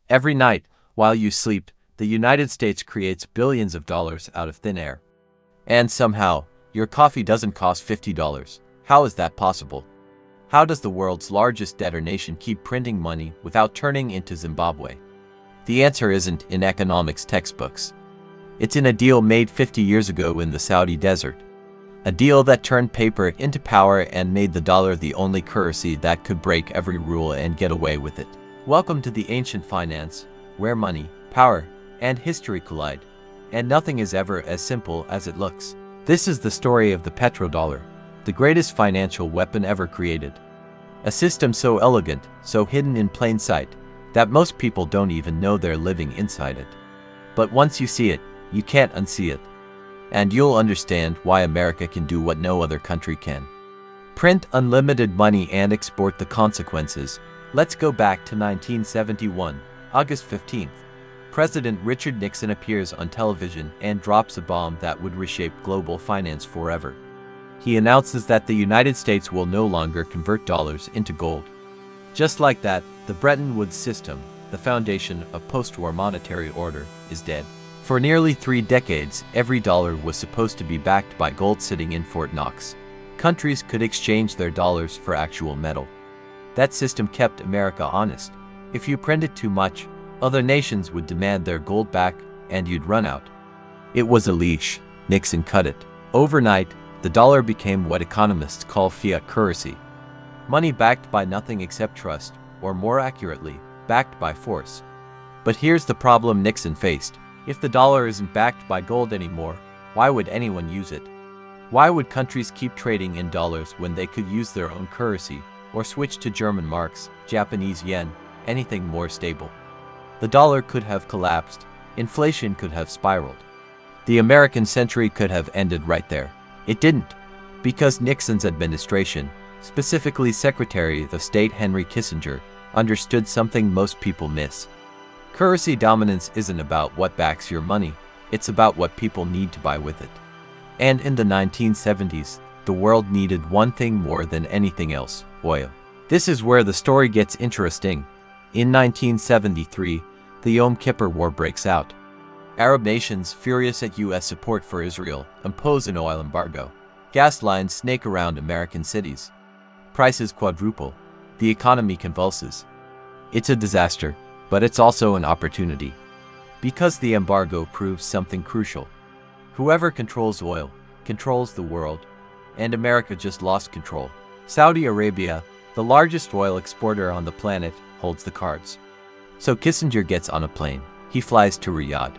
Every night, while you sleep, the United States creates billions of dollars out of thin air. And somehow, your coffee doesn't cost $50. How is that possible? How does the world's largest debtor nation keep printing money without turning into Zimbabwe? The answer isn't in economics textbooks. It's in a deal made 50 years ago in the Saudi desert. A deal that turned paper into power and made the dollar the only currency that could break every rule and get away with it. Welcome to the ancient finance, where money, power, and history collide, and nothing is ever as simple as it looks. This is the story of the petrodollar, the greatest financial weapon ever created. A system so elegant, so hidden in plain sight, that most people don't even know they're living inside it. But once you see it, you can't unsee it. And you'll understand why America can do what no other country can. Print unlimited money and export the consequences. Let's go back to 1971, August 15th. President Richard Nixon appears on television and drops a bomb that would reshape global finance forever. He announces that the United States will no longer convert dollars into gold. Just like that, the Bretton Woods system, the foundation of post-war monetary order, is dead. For nearly 3 decades, every dollar was supposed to be backed by gold sitting in Fort Knox. Countries could exchange their dollars for actual metal. That system kept America honest. If you printed too much, other nations would demand their gold back, and you'd run out. It was a leash. Nixon cut it. Overnight, the dollar became what economists call fiat currency. Money backed by nothing except trust, or more accurately, backed by force. But here's the problem Nixon faced. If the dollar isn't backed by gold anymore, why would anyone use it? Why would countries keep trading in dollars when they could use their own currency, or switch to German marks, Japanese yen, anything more stable? The dollar could have collapsed, inflation could have spiraled. The American century could have ended right there. It didn't, because Nixon's administration, specifically Secretary of State Henry Kissinger, understood something most people miss. Currency dominance isn't about what backs your money, it's about what people need to buy with it. And in the 1970s, the world needed one thing more than anything else: oil. This is where the story gets interesting. In 1973, the Yom Kippur War breaks out. Arab nations, furious at U.S. support for Israel, impose an oil embargo. Gas lines snake around American cities. Prices quadruple. The economy convulses. It's a disaster, but it's also an opportunity. Because the embargo proves something crucial. Whoever controls oil, controls the world, and America just lost control. Saudi Arabia, the largest oil exporter on the planet, holds the cards. So Kissinger gets on a plane. He flies to Riyadh.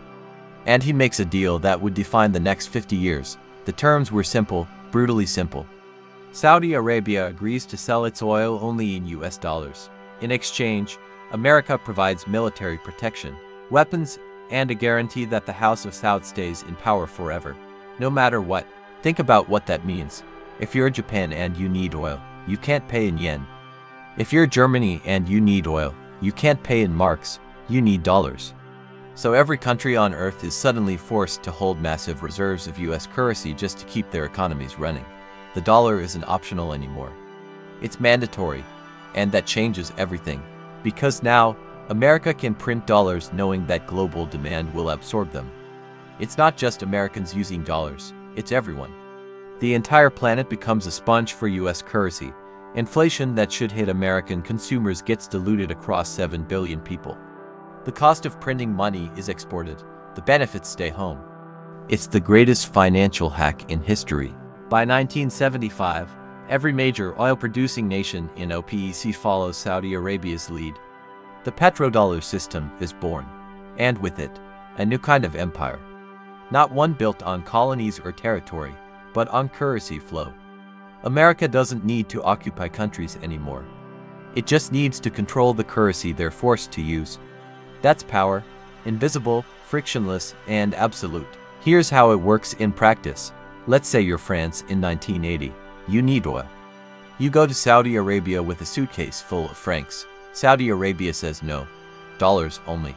And he makes a deal that would define the next 50 years. The terms were simple, brutally simple. Saudi Arabia agrees to sell its oil only in US dollars. In exchange, America provides military protection, weapons, and a guarantee that the House of Saud stays in power forever, no matter what. Think about what that means. If you're Japan and you need oil, you can't pay in yen. If you're Germany and you need oil, you can't pay in marks, you need dollars. So every country on Earth is suddenly forced to hold massive reserves of US currency just to keep their economies running. The dollar isn't optional anymore. It's mandatory, and that changes everything. Because now, America can print dollars knowing that global demand will absorb them. It's not just Americans using dollars, it's everyone. The entire planet becomes a sponge for US currency. Inflation that should hit American consumers gets diluted across 7 billion people. The cost of printing money is exported. The benefits stay home. It's the greatest financial hack in history. By 1975, every major oil-producing nation in OPEC follows Saudi Arabia's lead. The petrodollar system is born, and with it, a new kind of empire. Not one built on colonies or territory, but on currency flow. America doesn't need to occupy countries anymore. It just needs to control the currency they're forced to use. That's power, invisible, frictionless, and absolute. Here's how it works in practice. Let's say you're France in 1980. You need oil. You go to Saudi Arabia with a suitcase full of francs. Saudi Arabia says no. Dollars only.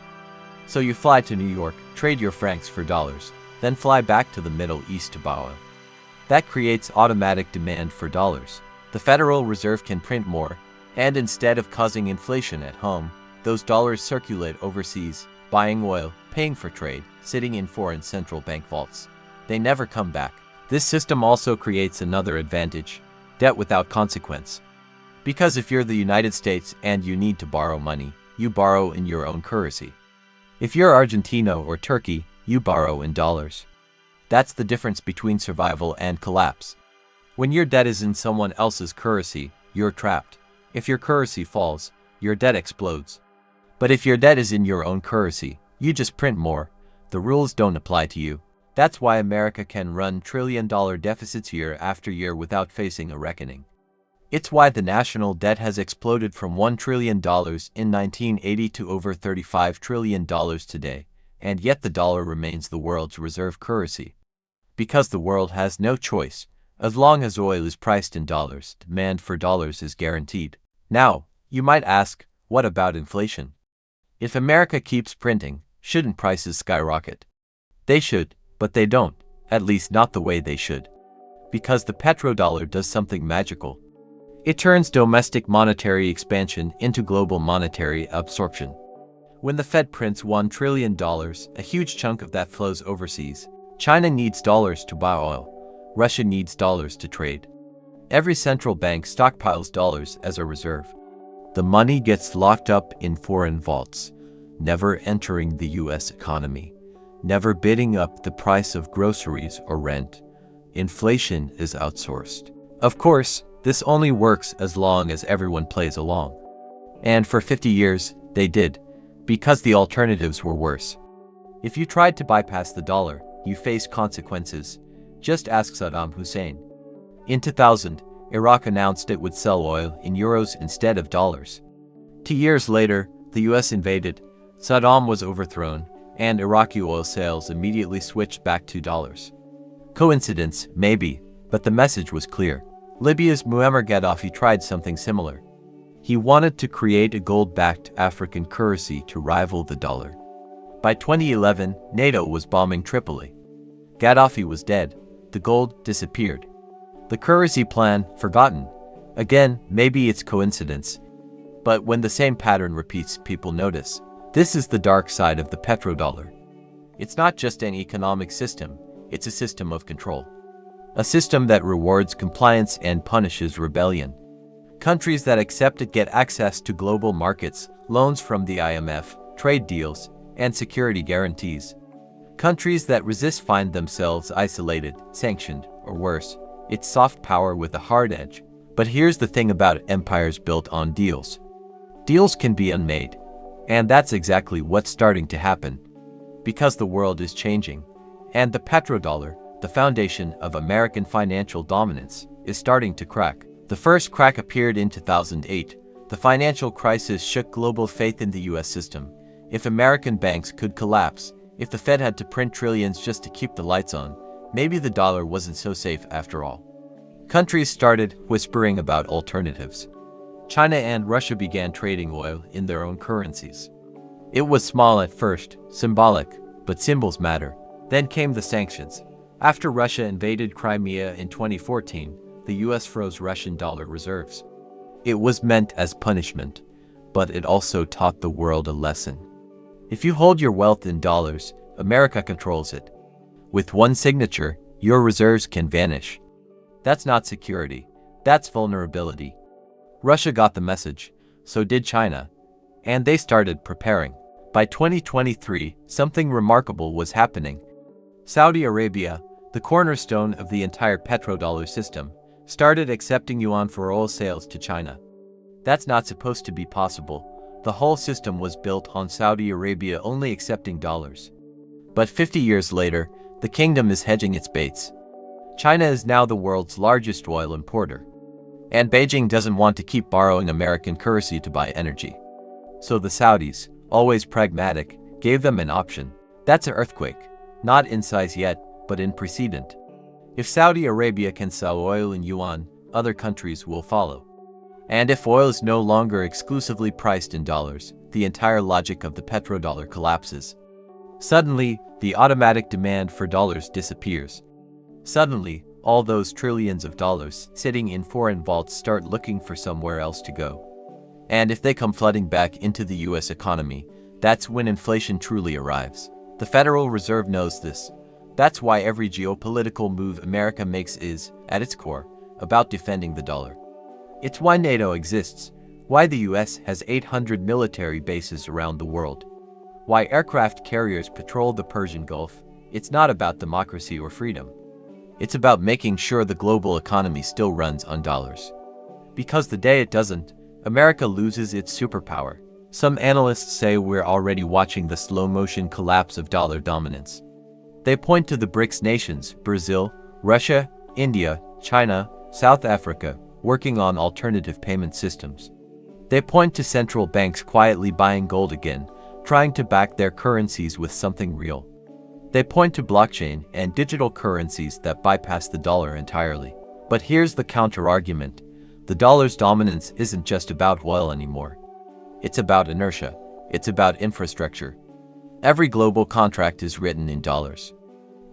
So you fly to New York, trade your francs for dollars, then fly back to the Middle East to buy oil. That creates automatic demand for dollars. The Federal Reserve can print more, and instead of causing inflation at home, Those dollars circulate overseas, buying oil, paying for trade, sitting in foreign central bank vaults. They never come back. This system also creates another advantage: debt without consequence. Because if you're the United States and you need to borrow money, you borrow in your own currency. If you're Argentina or Turkey, you borrow in dollars. That's the difference between survival and collapse. When your debt is in someone else's currency, you're trapped. If your currency falls, your debt explodes. But if your debt is in your own currency, you just print more. The rules don't apply to you. That's why America can run trillion-dollar deficits year after year without facing a reckoning. It's why the national debt has exploded from $1 trillion in 1980 to over $35 trillion today, and yet the dollar remains the world's reserve currency. Because the world has no choice. As long as oil is priced in dollars, demand for dollars is guaranteed. Now, you might ask, what about inflation? If America keeps printing, shouldn't prices skyrocket? They should, but they don't, at least not the way they should. Because the petrodollar does something magical. It turns domestic monetary expansion into global monetary absorption. When the Fed prints $1 trillion, a huge chunk of that flows overseas. China needs dollars to buy oil. Russia needs dollars to trade. Every central bank stockpiles dollars as a reserve. The money gets locked up in foreign vaults, never entering the US economy, never bidding up the price of groceries or rent. Inflation is outsourced. Of course, this only works as long as everyone plays along. And for 50 years, they did, because the alternatives were worse. If you tried to bypass the dollar, you face consequences. Just ask Saddam Hussein. In 2000, Iraq announced it would sell oil in euros instead of dollars. 2 years later, the US invaded, Saddam was overthrown, and Iraqi oil sales immediately switched back to dollars. Coincidence, maybe, but the message was clear. Libya's Muammar Gaddafi tried something similar. He wanted to create a gold-backed African currency to rival the dollar. By 2011, NATO was bombing Tripoli. Gaddafi was dead. The gold disappeared. The currency plan forgotten. Again, maybe it's coincidence. But when the same pattern repeats, people notice. This is the dark side of the petrodollar. It's not just an economic system, it's a system of control. A system that rewards compliance and punishes rebellion. Countries that accept it get access to global markets, loans from the IMF, trade deals, and security guarantees. Countries that resist find themselves isolated, sanctioned, or worse. It's soft power with a hard edge. But here's the thing about empires built on deals. Deals can be unmade. And that's exactly what's starting to happen. Because the world is changing. And the petrodollar, the foundation of American financial dominance, is starting to crack. The first crack appeared in 2008. The financial crisis shook global faith in the US system. If American banks could collapse, if the Fed had to print trillions just to keep the lights on, maybe the dollar wasn't so safe after all. Countries started whispering about alternatives. China and Russia began trading oil in their own currencies. It was small at first, symbolic, but symbols matter. Then came the sanctions. After Russia invaded Crimea in 2014, the US froze Russian dollar reserves. It was meant as punishment, but it also taught the world a lesson. If you hold your wealth in dollars, America controls it. With one signature, your reserves can vanish. That's not security, that's vulnerability. Russia got the message, so did China, and they started preparing. By 2023, something remarkable was happening. Saudi Arabia, the cornerstone of the entire petrodollar system, started accepting yuan for oil sales to China. That's not supposed to be possible. The whole system was built on Saudi Arabia only accepting dollars. But 50 years later, the kingdom is hedging its bets. China is now the world's largest oil importer. And Beijing doesn't want to keep borrowing American currency to buy energy. So the Saudis, always pragmatic, gave them an option. That's an earthquake, not in size yet, but in precedent. If Saudi Arabia can sell oil in yuan, other countries will follow. And if oil is no longer exclusively priced in dollars, the entire logic of the petrodollar collapses. Suddenly, the automatic demand for dollars disappears. Suddenly, all those trillions of dollars sitting in foreign vaults start looking for somewhere else to go. And if they come flooding back into the US economy, that's when inflation truly arrives. The Federal Reserve knows this. That's why every geopolitical move America makes is, at its core, about defending the dollar. It's why NATO exists, why the US has 800 military bases around the world, why aircraft carriers patrol the Persian Gulf. It's not about democracy or freedom. It's about making sure the global economy still runs on dollars. Because the day it doesn't, America loses its superpower. Some analysts say we're already watching the slow-motion collapse of dollar dominance. They point to the BRICS nations, Brazil, Russia, India, China, South Africa, working on alternative payment systems. They point to central banks quietly buying gold again, trying to back their currencies with something real. They point to blockchain and digital currencies that bypass the dollar entirely. But here's the counter-argument. The dollar's dominance isn't just about oil anymore. It's about inertia. It's about infrastructure. Every global contract is written in dollars.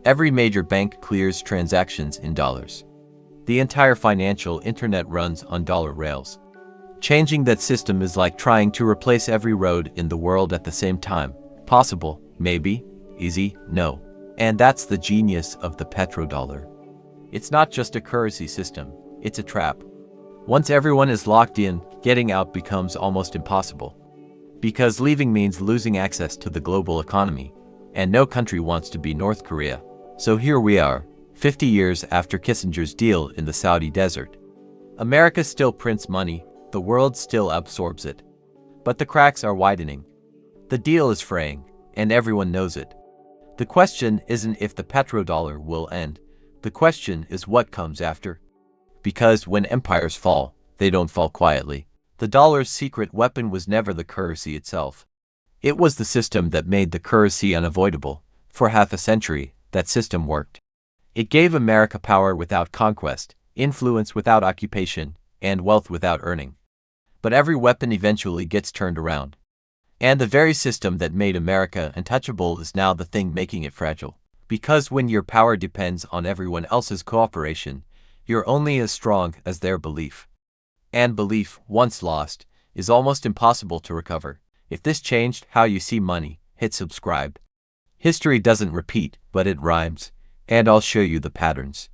Every major bank clears transactions in dollars. The entire financial internet runs on dollar rails. Changing that system is like trying to replace every road in the world at the same time. Possible, maybe. Easy, no. And that's the genius of the petrodollar. It's not just a currency system, it's a trap. Once everyone is locked in, getting out becomes almost impossible. Because leaving means losing access to the global economy, and no country wants to be North Korea. So here we are, 50 years after Kissinger's deal in the Saudi desert. America still prints money, the world still absorbs it. But the cracks are widening. The deal is fraying, and everyone knows it. The question isn't if the petrodollar will end. The question is what comes after. Because when empires fall, they don't fall quietly. The dollar's secret weapon was never the currency itself. It was the system that made the currency unavoidable. For half a century, that system worked. It gave America power without conquest, influence without occupation, and wealth without earning. But every weapon eventually gets turned around. And the very system that made America untouchable is now the thing making it fragile. Because when your power depends on everyone else's cooperation, you're only as strong as their belief. And belief, once lost, is almost impossible to recover. If this changed how you see money, hit subscribe. History doesn't repeat, but it rhymes. And I'll show you the patterns.